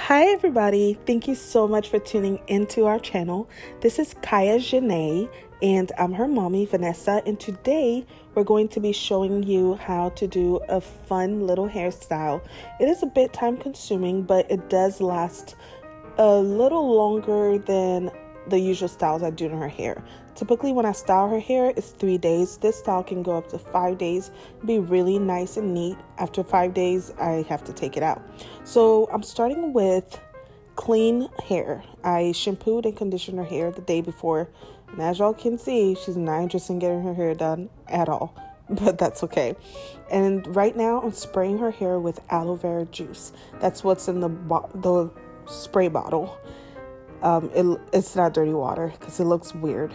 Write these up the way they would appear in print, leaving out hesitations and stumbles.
Hi everybody, thank you so much for tuning into our channel. This is Kaiyah Janae and I'm her mommy Vanessa, and today we're going to be showing you how to do a fun little hairstyle. It is a bit time consuming, but it does last a little longer than the usual styles I do in her hair. Typically when I style her hair, it's 3 days. This style can go up to 5 days, be really nice and neat. After 5 days, I have to take it out. So I'm starting with clean hair. I shampooed and conditioned her hair the day before, and as y'all can see, she's not interested in getting her hair done at all, but that's okay. And right now I'm spraying her hair with aloe vera juice. That's what's in the spray bottle. It's not dirty water because it looks weird.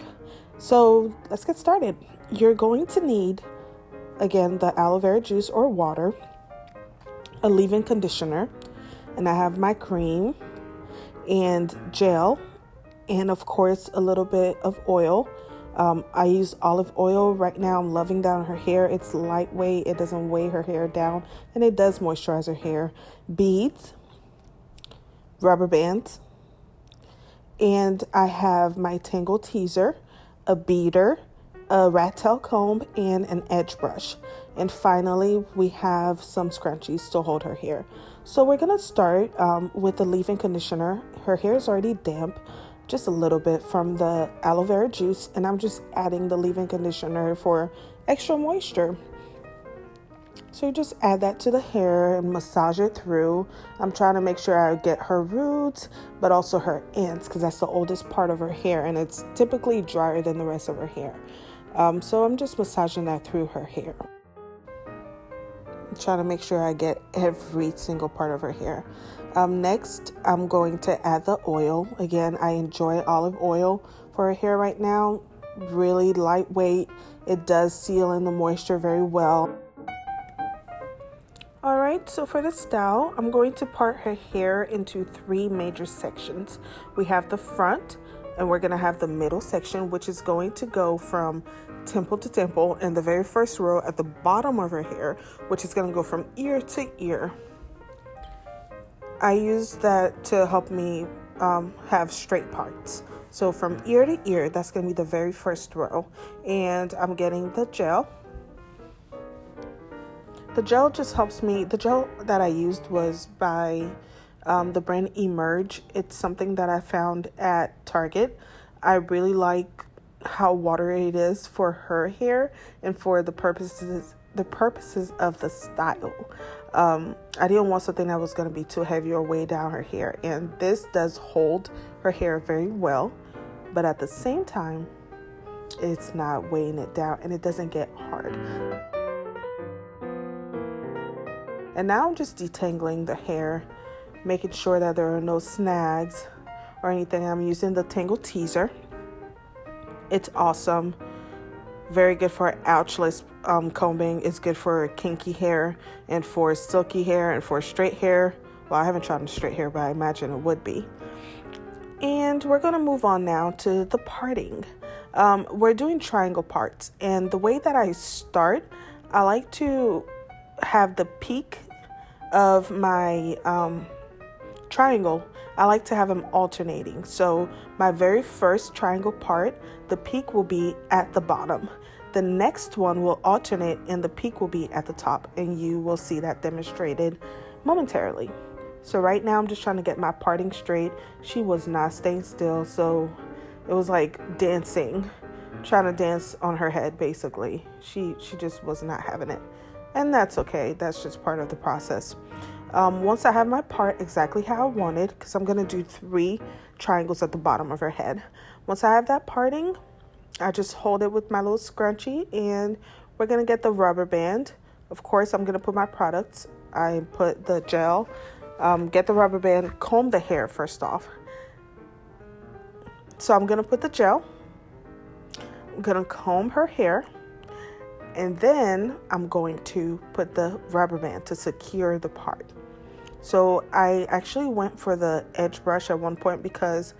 So let's get started. You're going to need, again, the aloe vera juice or water, a leave-in conditioner, and I have my cream and gel, and of course a little bit of oil. I use olive oil right now. I'm loving down her hair. It's lightweight, it doesn't weigh her hair down, and it does moisturize her hair. Beads, rubber bands, and I have my Tangle Teaser, a beater, a rat tail comb, and an edge brush. And finally, we have some scrunchies to hold her hair. So we're going to start with the leave-in conditioner. Her hair is already damp, just a little bit from the aloe vera juice, and I'm just adding the leave-in conditioner for extra moisture. So you just add that to the hair and massage it through. I'm trying to make sure I get her roots, but also her ends, because that's the oldest part of her hair, and it's typically drier than the rest of her hair. So I'm just massaging that through her hair. I'm trying to make sure I get every single part of her hair. Next, I'm going to add the oil. Again, I enjoy olive oil for her hair right now. Really lightweight. It does seal in the moisture very well. Alright, so for the style, I'm going to part her hair into 3 major sections. We have the front, and we're going to have the middle section, which is going to go from temple to temple, and the very first row at the bottom of her hair, which is going to go from ear to ear. I use that to help me have straight parts. So from ear to ear, that's going to be the very first row. And I'm getting the gel. The gel just helps me. The gel that I used was by the brand Emerge. It's something that I found at Target. I really like how watery it is for her hair and for the purposes of the style. I didn't want something that was going to be too heavy or weigh down her hair, and this does hold her hair very well, but at the same time, it's not weighing it down and it doesn't get hard. And now I'm just detangling the hair, making sure that there are no snags or anything. I'm using the Tangle Teaser. It's awesome. Very good for ouchless combing. It's good for kinky hair and for silky hair and for straight hair. Well, I haven't tried on straight hair, but I imagine it would be. And we're going to move on now to the parting. We're doing triangle parts. And the way that I start, I like to have the peak of my triangle, I like to have them alternating. So my very first triangle part, the peak will be at the bottom. The next one will alternate and the peak will be at the top, and you will see that demonstrated momentarily. So right now I'm just trying to get my parting straight. She was not staying still, so it was like dancing, trying to dance on her head basically. She just was not having it. And that's okay. That's just part of the process. Once I have my part exactly how I wanted, because I'm going to do 3 triangles at the bottom of her head. Once I have that parting, I just hold it with my little scrunchie, and we're going to get the rubber band. Of course, I'm going to put my products. I put the gel, get the rubber band, comb the hair first off. So I'm going to put the gel. I'm going to comb her hair. And then I'm going to put the rubber band to secure the part. So I actually went for the edge brush at one point because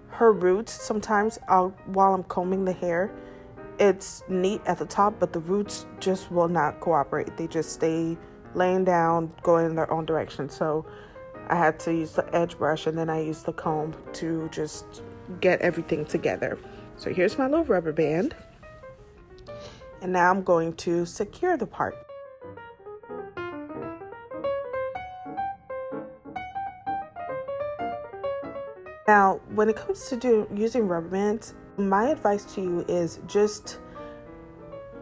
her roots, sometimes while I'm combing the hair, it's neat at the top, but the roots just will not cooperate. They just stay laying down, going in their own direction. So I had to use the edge brush, and then I used the comb to just get everything together. So here's my little rubber band. And now I'm going to secure the part. Now, when it comes to using rubber bands, my advice to you is just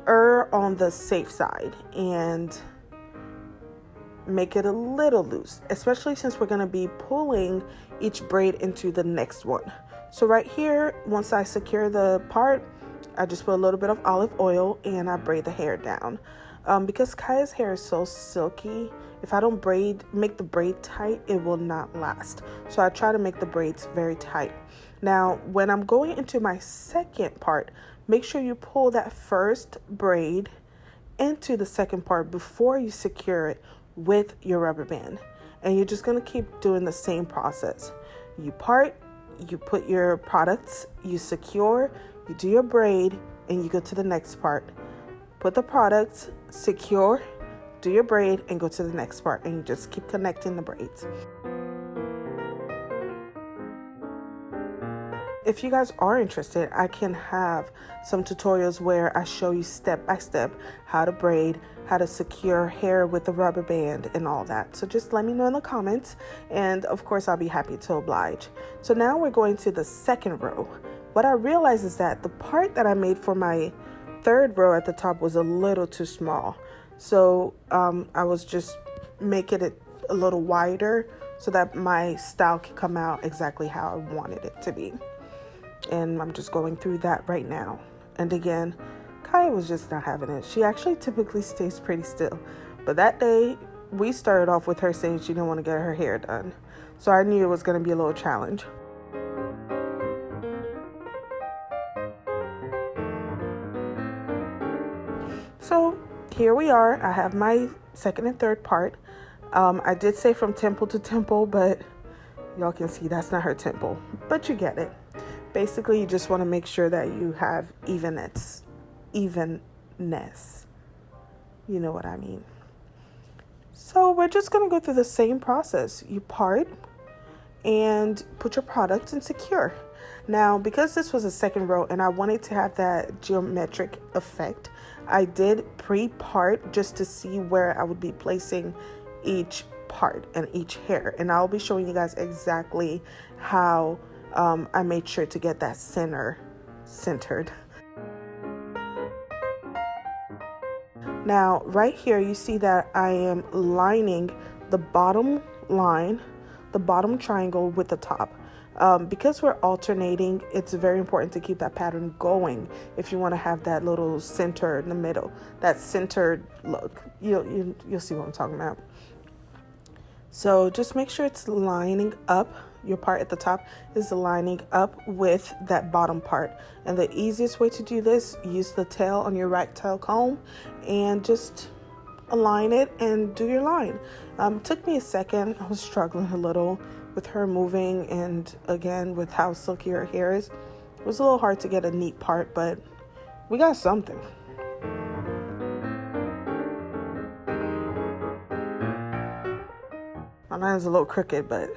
err on the safe side and make it a little loose, especially since we're going to be pulling each braid into the next one. So right here, once I secure the part, I just put a little bit of olive oil and I braid the hair down. Because Kaiyah's hair is so silky, if I don't make the braid tight, it will not last. So I try to make the braids very tight. Now, when I'm going into my second part, make sure you pull that first braid into the second part before you secure it with your rubber band. And you're just going to keep doing the same process. You part, you put your products, you secure, you do your braid, and you go to the next part. Put the products, secure, do your braid, and go to the next part, and you just keep connecting the braids. If you guys are interested, I can have some tutorials where I show you step by step how to braid, how to secure hair with the rubber band and all that. So just let me know in the comments, and of course I'll be happy to oblige. So now we're going to the second row. What I realized is that the part that I made for my third row at the top was a little too small. So I was just making it a little wider so that my style can come out exactly how I wanted it to be. And I'm just going through that right now. And again, Kaiyah was just not having it. She actually typically stays pretty still. But that day, we started off with her saying she didn't want to get her hair done. So I knew it was going to be a little challenge. So here we are. I have my second and third part. I did say from temple to temple, but y'all can see that's not her temple. But you get it. Basically, you just want to make sure that you have evenness. You know what I mean. So we're just going to go through the same process. You part and put your products and secure. Now, because this was a second row and I wanted to have that geometric effect, I did pre-part just to see where I would be placing each part and each hair. And I'll be showing you guys exactly how I made sure to get that centered. Now, right here, you see that I am lining the bottom line, the bottom triangle with the top. Because we're alternating, it's very important to keep that pattern going if you want to have that little center in the middle, that centered look. You'll see what I'm talking about. So just make sure it's lining up. Your part at the top is lining up with that bottom part. And the easiest way to do this, use the tail on your rat tail comb and just align it and do your line. It took me a second. I was struggling a little with her moving, and again with how silky her hair is. It was a little hard to get a neat part, but we got something. My line's a little crooked, but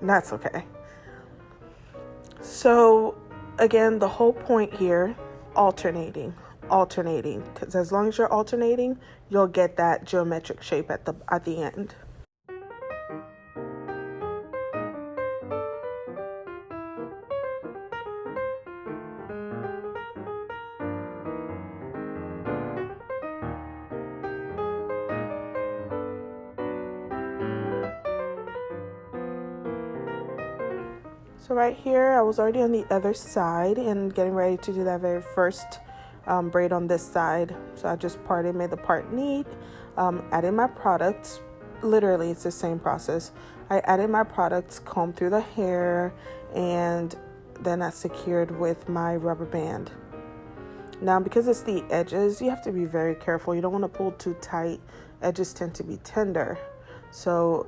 that's okay. So again, the whole point here, alternating, because as long as you're alternating, you'll get that geometric shape at the end. So right here, I was already on the other side and getting ready to do that very first braid on this side. So I just made the part neat, added my products. Literally, it's the same process. I added my products, combed through the hair, and then I secured with my rubber band. Now, because it's the edges, you have to be very careful. You don't want to pull too tight. Edges tend to be tender. So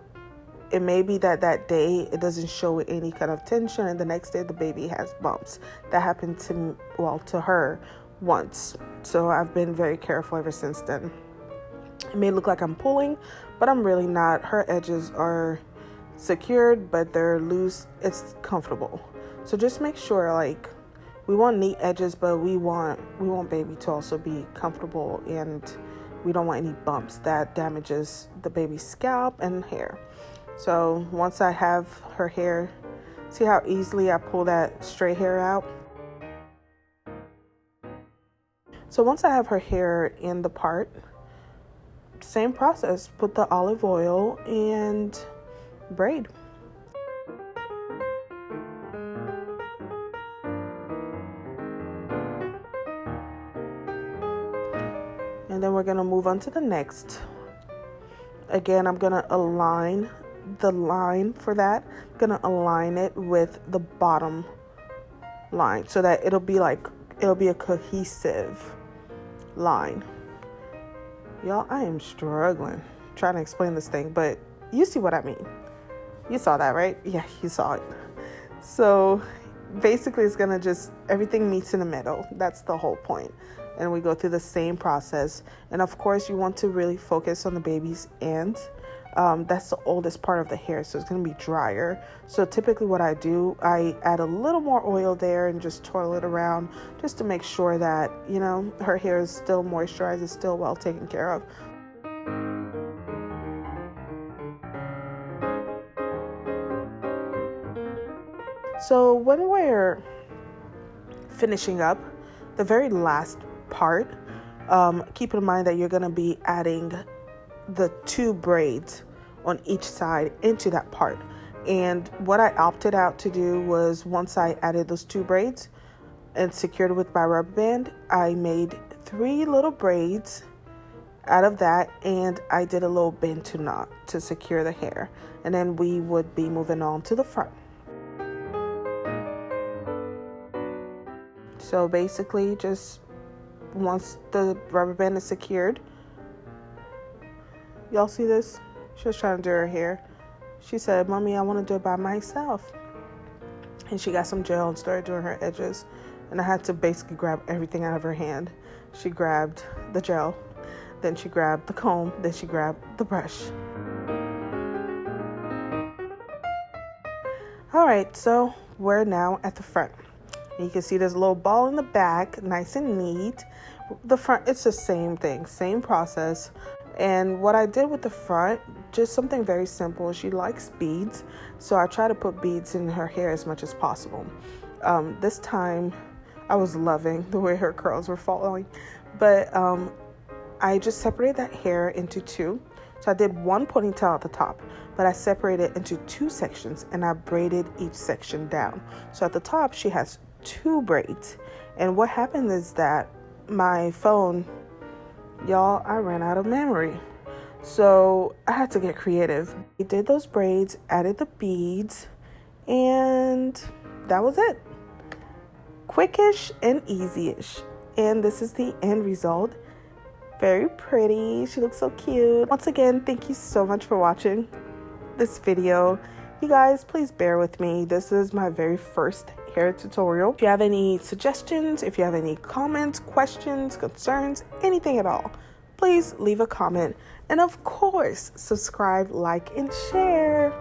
it may be that day it doesn't show any kind of tension, and the next day the baby has bumps. That happened to me, to her once. So I've been very careful ever since then. It may look like I'm pulling, but I'm really not. Her edges are secured, but they're loose. It's comfortable. So just make sure, like, we want neat edges, but we want baby to also be comfortable, and we don't want any bumps that damages the baby's scalp and hair. So once I have her hair, see how easily I pull that straight hair out? So once I have her hair in the part, same process, put the olive oil and braid. And then we're gonna move on to the next. Again, I'm gonna align the line for that. I'm gonna align it with the bottom line so that it'll be a cohesive line. Y'all, I am struggling trying to explain this thing, but you see what I mean. You saw that, right? Yeah, you saw it. So basically it's gonna just, everything meets in the middle. That's the whole point. And we go through the same process. And of course you want to really focus on the baby's end. That's the oldest part of the hair, so it's going to be drier. So typically what I do, I add a little more oil there and just twirl it around just to make sure that, you know, her hair is still moisturized, is still well taken care of. So when we're finishing up the very last part, keep in mind that you're going to be adding the 2 braids on each side into that part. And what I opted out to do was, once I added those 2 braids and secured it with my rubber band, I made 3 little braids out of that, and I did a little bantu knot to secure the hair, and then we would be moving on to the front. So basically, just once the rubber band is secured, y'all see this? She was trying to do her hair. She said, "Mommy, I want to do it by myself." And she got some gel and started doing her edges. And I had to basically grab everything out of her hand. She grabbed the gel, then she grabbed the comb, then she grabbed the brush. All right, so we're now at the front. And you can see there's a little ball in the back, nice and neat. The front, it's the same thing, same process. And what I did with the front, just something very simple. She likes beads, so I try to put beads in her hair as much as possible. This time, I was loving the way her curls were falling, but I just separated that hair into 2. So I did 1 ponytail at the top, but I separated it into 2 sections, and I braided each section down. So at the top, she has 2 braids. And what happened is that my phone, y'all, I ran out of memory. So I had to get creative. I did those braids, added the beads, and that was it. Quickish and easy-ish. And this is the end result. Very pretty. She looks so cute. Once again, thank you so much for watching this video. You guys, please bear with me. This is my very first hair tutorial. If you have any suggestions, if you have any comments, questions, concerns, anything at all, please leave a comment. And of course, subscribe, like, and share.